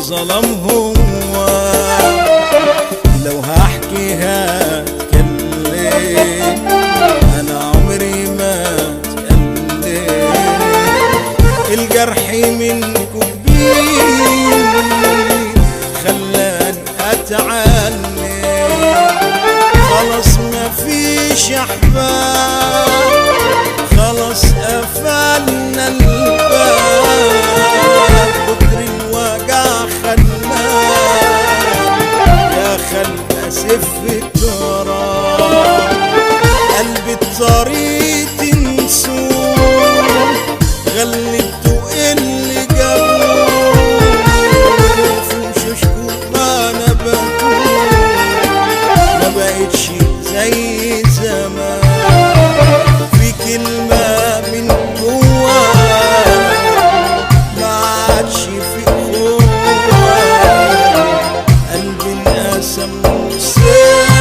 ظلمهم لو هحكيها اتكلم انا عمري ما اتألم الجرح منكم كبير خلاني اتعلم خلاص ما فيش احباب خلاص قفلنا الباب كتر الوجع يا خلق اسف التراب قلبي الطريق تنسوه غلبتوا اللي جابوه في وشوشكوا ما نبتوه ما بقتش زي زمان في كلمة من جواك ما عادش في قوة قلبي انقسم نصين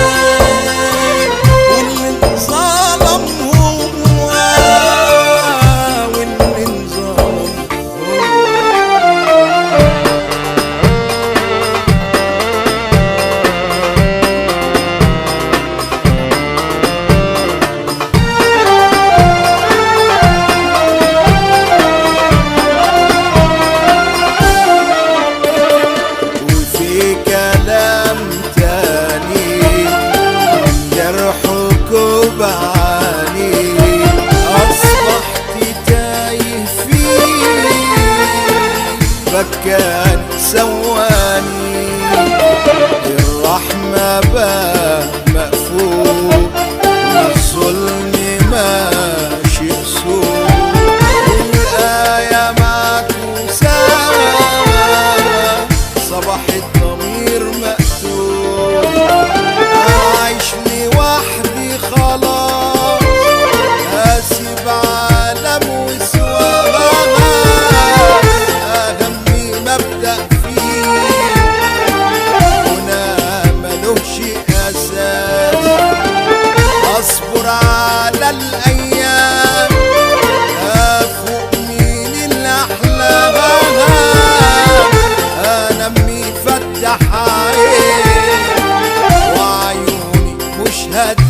واللي انظلم هو واللي انظلم بعاني أصبحت تايه فيه بكاني سواني الرحمة باب مقفول والظلم ماشي بسوق والآية معكوسة صباح الضمير مقتول عايش لوحدي خلاص هسيب عالم وسواها أهمي مبدأ فيه هنا ملوش أساس أصبر على الأيام أفوق من الأحلام أنمي فتح عين وعيوني مش هد